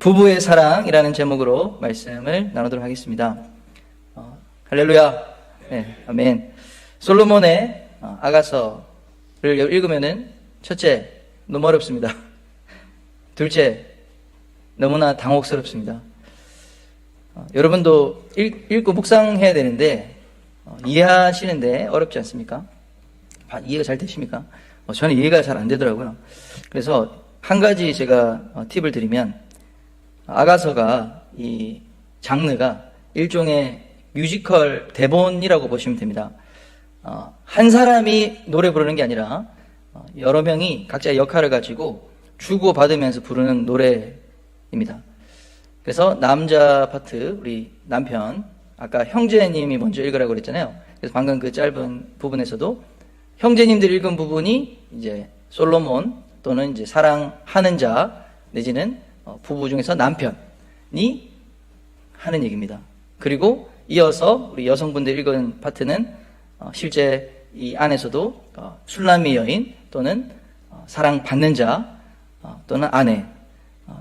부부의 사랑이라는 제목으로 말씀을 나누도록 하겠습니다. 할렐루야. 네, 아멘. 솔로몬의 아가서를 읽으면은 첫째, 너무 어렵습니다. 둘째, 너무나 당혹스럽습니다. 여러분도 읽고 묵상해야 되는데 이해하시는데 어렵지 않습니까? 이해가 잘 되십니까? 저는 이해가 잘 안 되더라고요. 그래서 한 가지 제가 팁을 드리면, 아가서가 이 장르가 일종의 뮤지컬 대본이라고 보시면 됩니다. 한 사람이 노래 부르는 게 아니라 여러 명이 각자의 역할을 가지고 주고받으면서 부르는 노래입니다. 그래서 남자 파트, 우리 남편, 아까 형제님이 먼저 읽으라고 그랬잖아요. 그래서 방금 그 짧은 부분에서도 형제님들 읽은 부분이 이제 솔로몬 또는 이제 사랑하는 자 내지는 부부 중에서 남편이 하는 얘기입니다. 그리고 이어서 우리 여성분들 읽은 파트는 실제 이 안에서도 술람미 여인 또는 사랑받는 자 또는 아내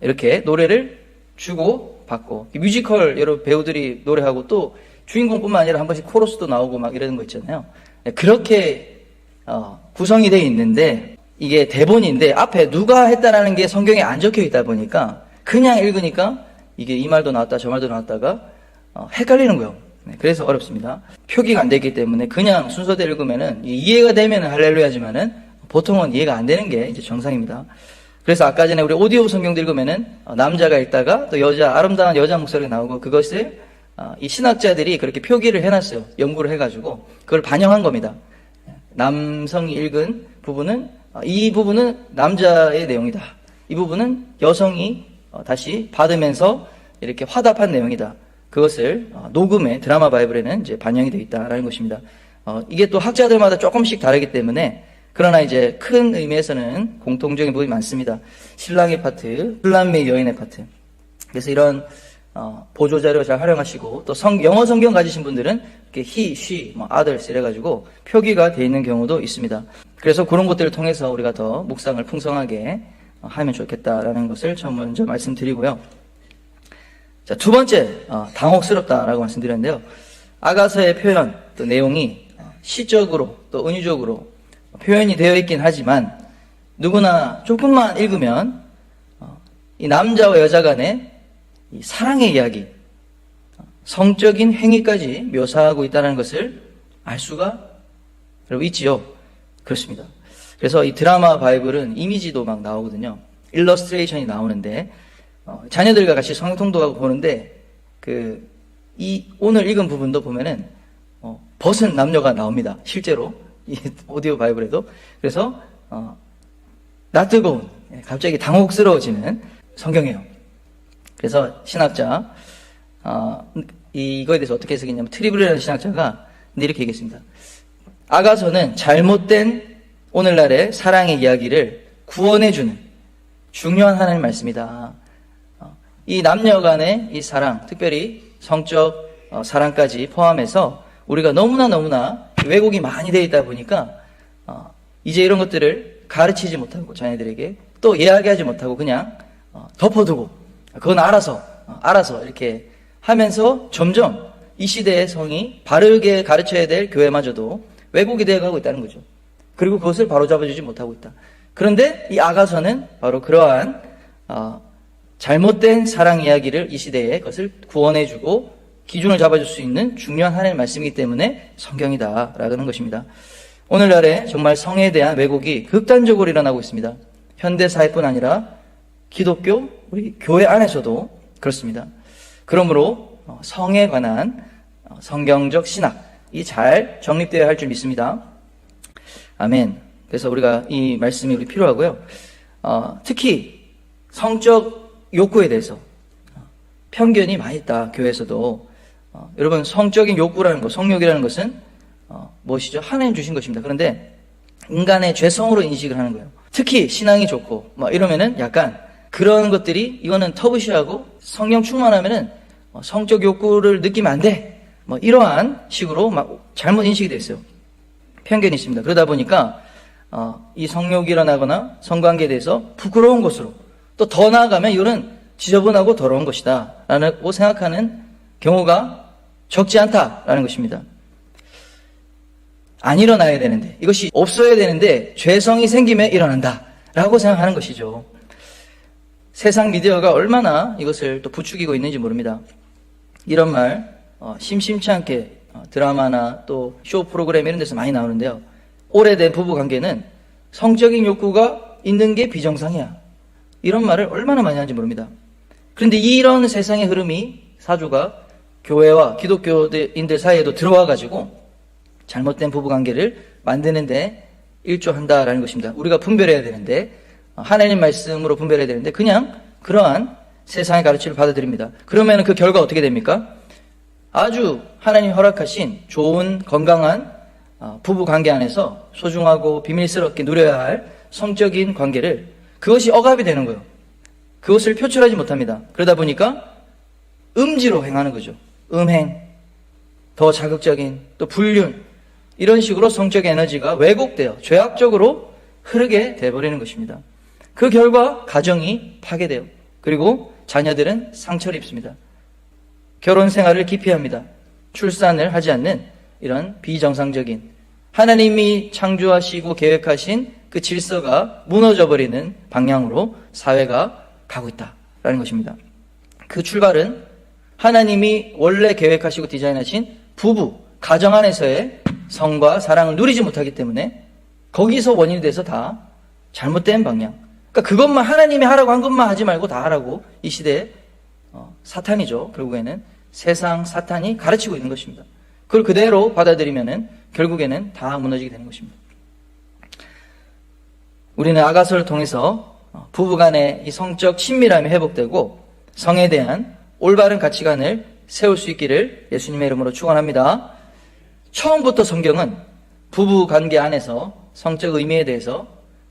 이렇게 노래를 주고받고, 뮤지컬 여러 배우들이 노래하고 또 주인공뿐만 아니라 한 번씩 코러스도 나오고 막 이러는 거 있잖아요. 그렇게 구성이 되어 있는데 이게 대본인데 앞에 누가 했다라는 게 성경에 안 적혀 있다 보니까 그냥 읽으니까 이게 이 말도 나왔다 저 말도 나왔다가 헷갈리는 거예요. 그래서 어렵습니다. 표기가 안 되기 때문에 그냥 순서대로 읽으면은 이해가 되면은 할렐루야지만은 보통은 이해가 안 되는 게 이제 정상입니다. 그래서 아까 전에 우리 오디오 성경도 읽으면은 남자가 읽다가 또 아름다운 여자 목소리가 나오고, 그것을 이 신학자들이 그렇게 표기를 해놨어요. 연구를 해가지고 그걸 반영한 겁니다. 남성이 읽은 부분은 이 부분은 남자의 내용이다. 이 부분은 여성이 다시 받으면서 이렇게 화답한 내용이다. 그것을 녹음에 드라마 바이블에는 이제 반영이 되어 있다라는 것입니다. 이게 또 학자들마다 조금씩 다르기 때문에, 그러나 이제 큰 의미에서는 공통적인 부분이 많습니다. 신랑의 파트, 술람미 여인의 파트. 그래서 이런 보조 자료 잘 활용하시고, 또 영어 성경 가지신 분들은 이렇게 he, she, others 이래가지고 표기가 되어 있는 경우도 있습니다. 그래서 그런 것들을 통해서 우리가 더 묵상을 풍성하게 하면 좋겠다라는 것을 처음 먼저 말씀드리고요. 자, 두 번째, 당혹스럽다라고 말씀드렸는데요. 아가서의 표현, 또 내용이 시적으로 또 은유적으로 표현이 되어 있긴 하지만, 누구나 조금만 읽으면 이 남자와 여자 간의 이 사랑의 이야기, 성적인 행위까지 묘사하고 있다는 것을 알 수가 여러분 있지요. 그렇습니다. 그래서 이 드라마 바이블은 이미지도 막 나오거든요. 일러스트레이션이 나오는데, 자녀들과 같이 성경 통독하고 보는데 오늘 읽은 부분도 보면은 벗은 남녀가 나옵니다. 실제로 이 오디오 바이블에도. 그래서 낯뜨거운, 갑자기 당혹스러워지는 성경이에요. 그래서 신학자 이거에 대해서 어떻게 해석했냐면, 트리블이라는 신학자가 이렇게 얘기했습니다. 아가서는 잘못된 오늘날의 사랑의 이야기를 구원해주는 중요한 하나님의 말씀이다. 이 남녀 간의 이 사랑, 특별히 성적 사랑까지 포함해서 우리가 너무나 왜곡이 많이 되어 있다 보니까 이제 이런 것들을 가르치지 못하고 자녀들에게 또 이야기하지 못하고 그냥 덮어두고, 그건 알아서 이렇게 하면서 점점 이 시대의 성이 바르게 가르쳐야 될 교회마저도 왜곡이 되어가고 있다는 거죠. 그리고 그것을 바로잡아주지 못하고 있다. 그런데 이 아가서는 바로 그러한 잘못된 사랑 이야기를 이 시대에 그것을 구원해주고 기준을 잡아줄 수 있는 중요한 하나님의 말씀이기 때문에 성경이다라는 것입니다. 오늘날에 정말 성에 대한 왜곡이 극단적으로 일어나고 있습니다. 현대사회뿐 아니라 기독교, 우리 교회 안에서도 그렇습니다. 그러므로 성에 관한 성경적 신학이 잘 정립되어야 할 줄 믿습니다. 아멘. 그래서 우리가 이 말씀이 우리 필요하고요. 특히 성적 욕구에 대해서 편견이 많이 있다, 교회에서도. 여러분, 성적인 욕구라는 것, 성욕이라는 것은 무엇이죠? 하나님 주신 것입니다. 그런데 인간의 죄성으로 인식을 하는 거예요. 특히 신앙이 좋고 이러면은 약간 그런 것들이, 이거는 터부시하고 성령 충만하면은 성적 욕구를 느끼면 안 돼, 이러한 식으로 잘못 인식이 됐어요. 편견이 있습니다. 그러다 보니까 이 성욕이 일어나거나 성관계에 대해서 부끄러운 것으로, 또 더 나아가면 이거는 지저분하고 더러운 것이다 라고 생각하는 경우가 적지 않다라는 것입니다. 안 일어나야 되는데, 이것이 없어야 되는데 죄성이 생기면 일어난다 라고 생각하는 것이죠. 세상 미디어가 얼마나 이것을 또 부추기고 있는지 모릅니다. 이런 말 심심치 않게 드라마나 또 쇼 프로그램 이런 데서 많이 나오는데요. 오래된 부부관계는 성적인 욕구가 있는 게 비정상이야, 이런 말을 얼마나 많이 하는지 모릅니다. 그런데 이런 세상의 흐름이 사주가 교회와 기독교인들 사이에도 들어와 가지고 잘못된 부부관계를 만드는데 일조한다라는 것입니다. 우리가 분별해야 되는데, 하나님 말씀으로 분별해야 되는데 그냥 그러한 세상의 가르침을 받아들입니다. 그러면 그 결과 어떻게 됩니까? 아주 하나님 허락하신 좋은 건강한 부부관계 안에서 소중하고 비밀스럽게 누려야 할 성적인 관계를, 그것이 억압이 되는 거예요. 그것을 표출하지 못합니다. 그러다 보니까 음지로 행하는 거죠. 음행, 더 자극적인, 또 불륜, 이런 식으로 성적 에너지가 왜곡되어 죄악적으로 흐르게 돼버리는 것입니다. 그 결과 가정이 파괴돼요. 그리고 자녀들은 상처를 입습니다. 결혼 생활을 기피합니다. 출산을 하지 않는 이런 비정상적인, 하나님이 창조하시고 계획하신 그 질서가 무너져버리는 방향으로 사회가 가고 있다라는 것입니다. 그 출발은 하나님이 원래 계획하시고 디자인하신 부부, 가정 안에서의 성과 사랑을 누리지 못하기 때문에 거기서 원인이 돼서 다 잘못된 방향. 그러니까 그것만, 하나님이 하라고 한 것만 하지 말고 다 하라고 이 시대에 사탄이죠. 결국에는 세상 사탄이 가르치고 있는 것입니다. 그걸 그대로 받아들이면은 결국에는 다 무너지게 되는 것입니다. 우리는 아가서를 통해서 부부간의 이 성적 친밀함이 회복되고 성에 대한 올바른 가치관을 세울 수 있기를 예수님의 이름으로 축원합니다. 처음부터 성경은 부부관계 안에서 성적 의미에 대해서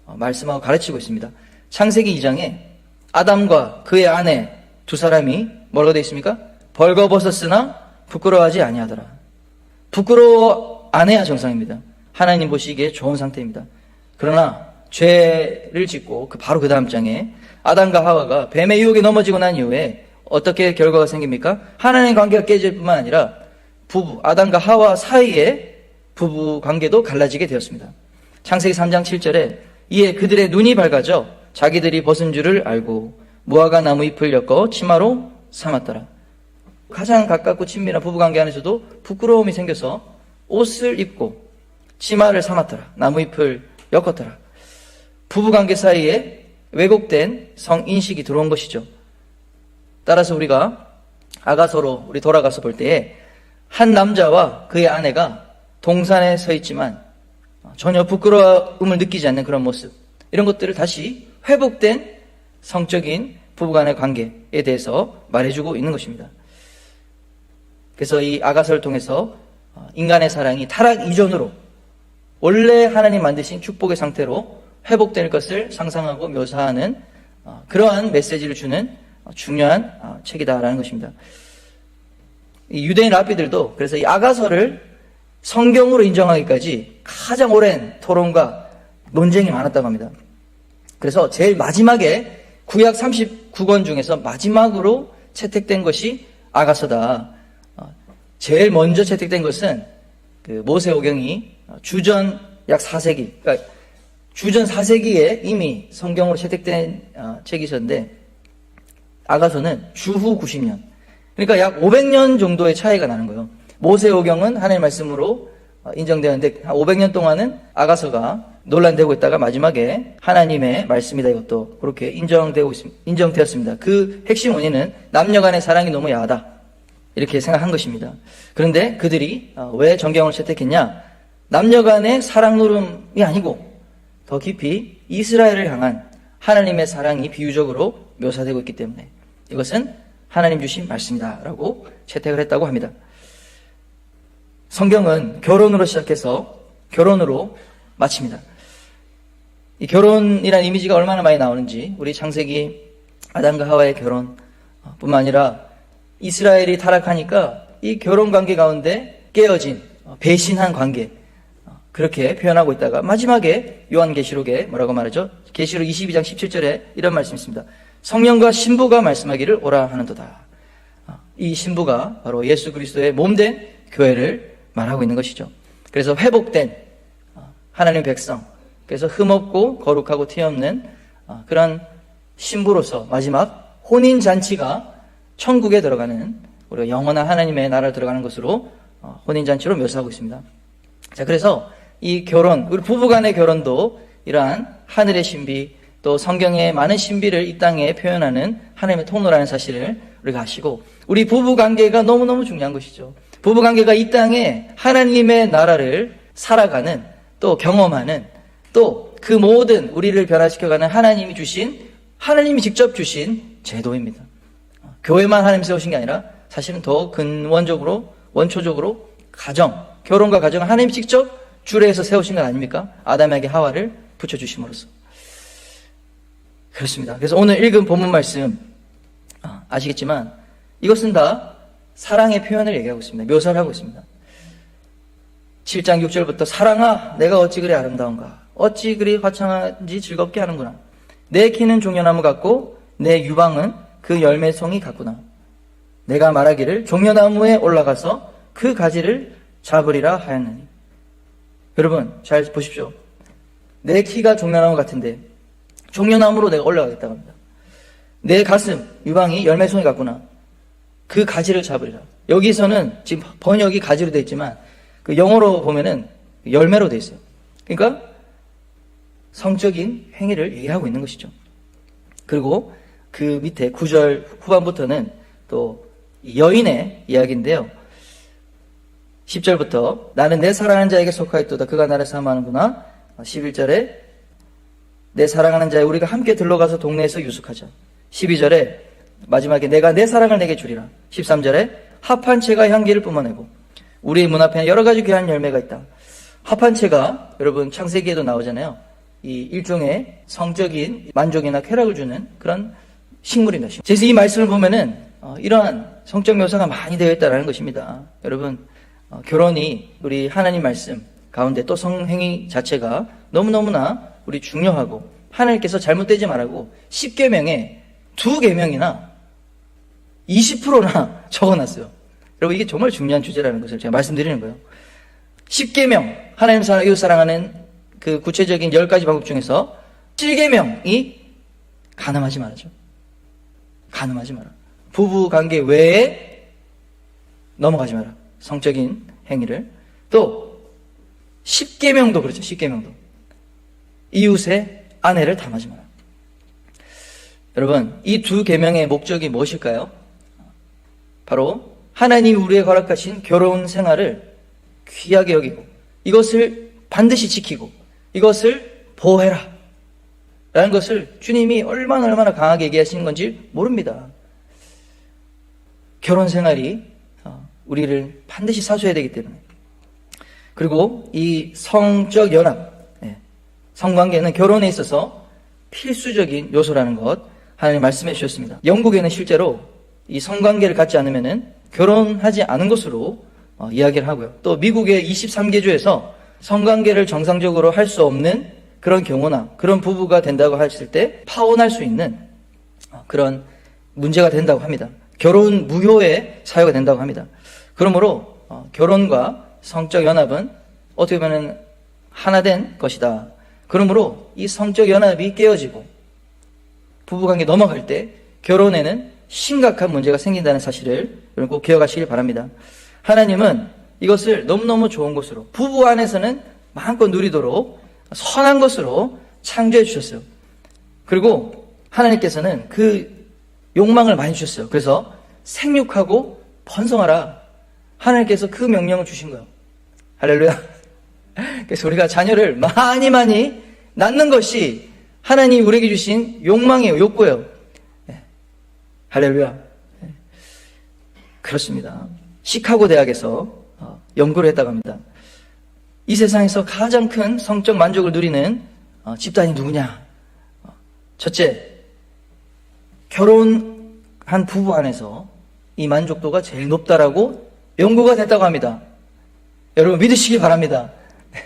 말씀하고 가르치고 있습니다. 창세기 2장에 아담과 그의 아내 두 사람이 뭐라고 되어 있습니까? 벌거벗었으나 부끄러워하지 아니하더라. 부끄러워 안 해야 정상입니다. 하나님 보시기에 좋은 상태입니다. 그러나 죄를 짓고 바로 그 다음 장에 아담과 하와가 뱀의 유혹에 넘어지고 난 이후에 어떻게 결과가 생깁니까? 하나님의 관계가 깨질 뿐만 아니라 부부, 아담과 하와 사이의 부부 관계도 갈라지게 되었습니다. 창세기 3장 7절에 이에 그들의 눈이 밝아져 자기들이 벗은 줄을 알고 무화과 나무 잎을 엮어 치마로 삼았더라. 가장 가깝고 친밀한 부부관계 안에서도 부끄러움이 생겨서 옷을 입고 치마를 삼았더라. 나무 잎을 엮었더라. 부부관계 사이에 왜곡된 성인식이 들어온 것이죠. 따라서 우리가 아가서로 우리 돌아가서 볼 때에 한 남자와 그의 아내가 동산에 서 있지만 전혀 부끄러움을 느끼지 않는 그런 모습, 이런 것들을 다시 회복된 성적인 부부간의 관계에 대해서 말해주고 있는 것입니다. 그래서 이 아가서를 통해서 인간의 사랑이 타락 이전으로 원래 하나님 만드신 축복의 상태로 회복될 것을 상상하고 묘사하는 그러한 메시지를 주는 중요한 책이다라는 것입니다. 이 유대인 랍비들도 그래서 이 아가서를 성경으로 인정하기까지 가장 오랜 토론과 논쟁이 많았다고 합니다. 그래서 제일 마지막에 구약 39권 중에서 마지막으로 채택된 것이 아가서다. 제일 먼저 채택된 것은 그 모세오경이 주전 약 4세기, 그러니까 주전 4세기에 이미 성경으로 채택된 책이 있었는데 아가서는 주후 90년, 그러니까 약 500년 정도의 차이가 나는 거예요. 모세오경은 하나님의 말씀으로 인정되었는데 한 500년 동안은 아가서가 논란되고 있다가 마지막에 하나님의 말씀이다, 이것도 그렇게 인정되었습니다. 그 핵심 원인은 남녀 간의 사랑이 너무 야하다, 이렇게 생각한 것입니다. 그런데 그들이 왜 정경을 채택했냐? 남녀 간의 사랑 노름이 아니고 더 깊이 이스라엘을 향한 하나님의 사랑이 비유적으로 묘사되고 있기 때문에 이것은 하나님 주신 말씀이다 라고 채택을 했다고 합니다. 성경은 결혼으로 시작해서 결혼으로 마칩니다. 이 결혼이라는 이미지가 얼마나 많이 나오는지 우리 창세기 아담과 하와의 결혼 뿐만 아니라 이스라엘이 타락하니까 이 결혼 관계 가운데 깨어진 배신한 관계, 그렇게 표현하고 있다가 마지막에 요한계시록에 뭐라고 말하죠? 계시록 22장 17절에 이런 말씀이 있습니다. 성령과 신부가 말씀하기를 오라 하는도다. 이 신부가 바로 예수 그리스도의 몸된 교회를 말하고 있는 것이죠. 그래서 회복된 하나님의 백성, 그래서 흠없고 거룩하고 티없는 그런 신부로서 마지막 혼인잔치가 천국에 들어가는, 우리가 영원한 하나님의 나라에 들어가는 것으로 혼인잔치로 묘사하고 있습니다. 자, 그래서 이 결혼, 우리 부부간의 결혼도 이러한 하늘의 신비, 또 성경의 많은 신비를 이 땅에 표현하는 하나님의 통로라는 사실을 우리가 아시고, 우리 부부관계가 너무너무 중요한 것이죠. 부부관계가 이 땅에 하나님의 나라를 살아가는, 또 경험하는, 또 그 모든 우리를 변화시켜가는 하나님이 직접 주신 제도입니다. 교회만 하나님 세우신 게 아니라 사실은 더 근원적으로, 원초적으로 가정, 결혼과 가정을 하나님이 직접 주례해서 세우신 건 아닙니까? 아담에게 하와를 붙여주심으로써. 그렇습니다. 그래서 오늘 읽은 본문 말씀 아시겠지만 이것은 다 사랑의 표현을 얘기하고 있습니다. 묘사를 하고 있습니다. 7장 6절부터 사랑아 내가 어찌 그리 아름다운가, 어찌 그리 화창한지 즐겁게 하는구나. 내 키는 종려나무 같고 내 유방은 그 열매송이 같구나. 내가 말하기를 종려나무에 올라가서 그 가지를 잡으리라 하였느니. 여러분 잘 보십시오. 내 키가 종려나무 같은데 종려나무로 내가 올라가겠다고 합니다. 내 가슴, 유방이 열매송이 같구나. 그 가지를 잡으리라. 여기서는 지금 번역이 가지로 되어 있지만 그 영어로 보면은 열매로 되어 있어요. 그러니까 성적인 행위를 얘기하고 있는 것이죠. 그리고 그 밑에 9절 후반부터는 또 여인의 이야기인데요. 10절부터 나는 내 사랑하는 자에게 속하였도다. 그가 나를 사모하는구나. 11절에 내 사랑하는 자여 우리가 함께 들러가서 동네에서 유숙하자. 12절에 마지막에 내가 내 사랑을 내게 주리라. 13절에 합한 채가 향기를 뿜어내고 우리의 문 앞에는 여러 가지 귀한 열매가 있다. 합한 채가 여러분 창세기에도 나오잖아요. 이 일종의 성적인 만족이나 쾌락을 주는 그런 식물입니다. 그래서 이 말씀을 보면은 이러한 성적 묘사가 많이 되어 있다는 것입니다. 여러분 결혼이 우리 하나님 말씀 가운데 또 성행위 자체가 너무너무나 우리 중요하고 하나님께서 잘못되지 말라고 10계명에 2계명이나 20%나 적어놨어요. 여러분 이게 정말 중요한 주제라는 것을 제가 말씀드리는 거예요. 10계명 하나님 사랑, 이웃 사랑하는 그 구체적인 10가지 방법 중에서 7계명이 간음하지 말아죠. 간음하지 마라. 부부관계 외에 넘어가지 마라. 성적인 행위를. 또 10계명도 그렇죠. 10계명도 이웃의 아내를 탐하지 마라. 여러분 이 2계명의 목적이 무엇일까요? 바로 하나님이 우리에게 허락하신 결혼 생활을 귀하게 여기고 이것을 반드시 지키고 이것을 보호해라 라는 것을 주님이 얼마나 강하게 얘기하시는 건지 모릅니다. 결혼 생활이 우리를 반드시 사수해야 되기 때문에. 그리고 이 성적 연합, 성관계는 결혼에 있어서 필수적인 요소라는 것 하나님 말씀해 주셨습니다. 영국에는 실제로 이 성관계를 갖지 않으면은 결혼하지 않은 것으로 이야기를 하고요. 또 미국의 23개 주에서 성관계를 정상적으로 할 수 없는 그런 경우나 그런 부부가 된다고 했을 때 파혼할 수 있는 그런 문제가 된다고 합니다. 결혼 무효의 사유가 된다고 합니다. 그러므로 결혼과 성적 연합은 어떻게 보면 하나 된 것이다. 그러므로 이 성적 연합이 깨어지고 부부관계 넘어갈 때 결혼에는 심각한 문제가 생긴다는 사실을 여러분 꼭 기억하시길 바랍니다. 하나님은 이것을 너무너무 좋은 것으로 부부 안에서는 마음껏 누리도록 선한 것으로 창조해 주셨어요. 그리고 하나님께서는 그 욕망을 많이 주셨어요. 그래서 생육하고 번성하라. 하나님께서 그 명령을 주신 거예요. 할렐루야. 그래서 우리가 자녀를 많이 낳는 것이 하나님이 우리에게 주신 욕망이에요. 욕구예요. 할렐루야. 그렇습니다. 시카고 대학에서 연구를 했다고 합니다. 이 세상에서 가장 큰 성적 만족을 누리는 집단이 누구냐? 첫째, 결혼한 부부 안에서 이 만족도가 제일 높다라고 연구가 됐다고 합니다. 여러분 믿으시기 바랍니다.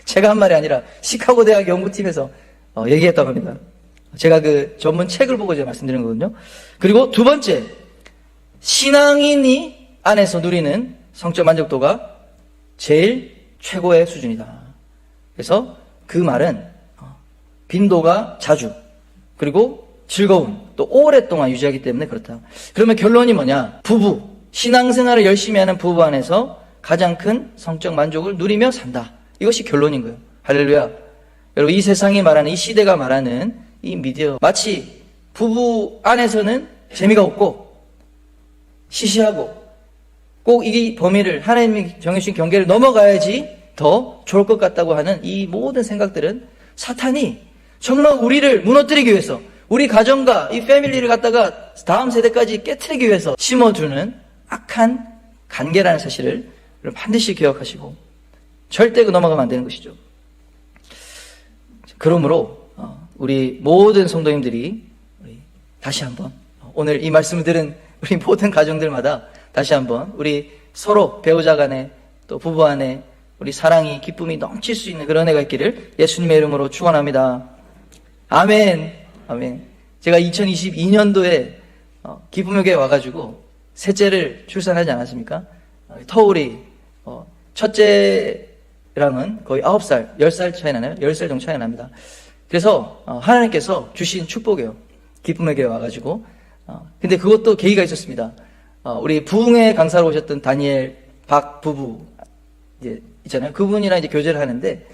제가 한 말이 아니라 시카고 대학 연구팀에서 얘기했다고 합니다. 제가 그 전문 책을 보고 제가 말씀드리는 거거든요. 그리고 두 번째, 신앙인이 안에서 누리는 성적 만족도가 제일 최고의 수준이다. 그래서 그 말은 빈도가 자주, 그리고 즐거움, 또 오랫동안 유지하기 때문에 그렇다. 그러면 결론이 뭐냐? 부부, 신앙생활을 열심히 하는 부부 안에서 가장 큰 성적 만족을 누리며 산다. 이것이 결론인 거예요. 할렐루야. 여러분, 이 세상이 말하는, 이 시대가 말하는 이 미디어, 마치 부부 안에서는 재미가 없고 시시하고 꼭 이 범위를, 하나님이 정해주신 경계를 넘어가야지 더 좋을 것 같다고 하는 이 모든 생각들은 사탄이 정말 우리를 무너뜨리기 위해서, 우리 가정과 이 패밀리를 갖다가 다음 세대까지 깨트리기 위해서 심어주는 악한 관계라는 사실을 반드시 기억하시고 절대 넘어가면 안 되는 것이죠. 그러므로 우리 모든 성도님들이 다시 한번 오늘 이 말씀을 들은 우리 모든 가정들마다 다시 한번 우리 서로 배우자 간에 또 부부 안에 우리 사랑이, 기쁨이 넘칠 수 있는 그런 애가 있기를 예수님의 이름으로 축원합니다. 아멘. 아멘. 제가 2022년도에 기쁨의 교회에 와가지고 셋째를 출산하지 않았습니까? 터울이 첫째랑은 거의 9살, 10살 차이 나나요? 10살 정도 차이 납니다. 그래서 하나님께서 주신 축복이에요. 기쁨의 교회에 와가지고. 근데 그것도 계기가 있었습니다. 우리 부흥회 강사로 오셨던 다니엘 박 부부 이제 있잖아요. 그분이랑 이제 교제를 하는데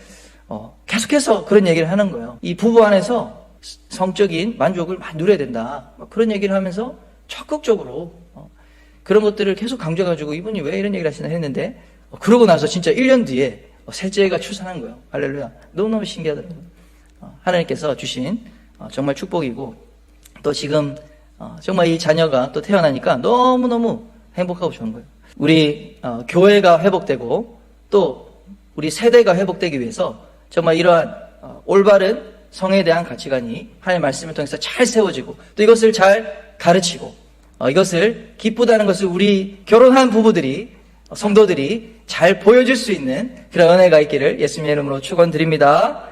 계속해서 그런 얘기를 하는 거예요. 이 부부 안에서 성적인 만족을 많이 누려야 된다. 그런 얘기를 하면서 적극적으로 그런 것들을 계속 강조해가지고 이분이 왜 이런 얘기를 하시나 했는데 그러고 나서 진짜 1년 뒤에 셋째가 출산한 거예요. 할렐루야. 너무너무 신기하더라고요. 하나님께서 주신 정말 축복이고 또 지금 정말 이 자녀가 또 태어나니까 너무너무 행복하고 좋은 거예요. 우리 교회가 회복되고 또 우리 세대가 회복되기 위해서 정말 이러한 올바른 성에 대한 가치관이 하나님의 말씀을 통해서 잘 세워지고 또 이것을 잘 가르치고 이것을 기쁘다는 것을 우리 결혼한 부부들이 성도들이 잘 보여줄 수 있는 그런 은혜가 있기를 예수님의 이름으로 축원드립니다.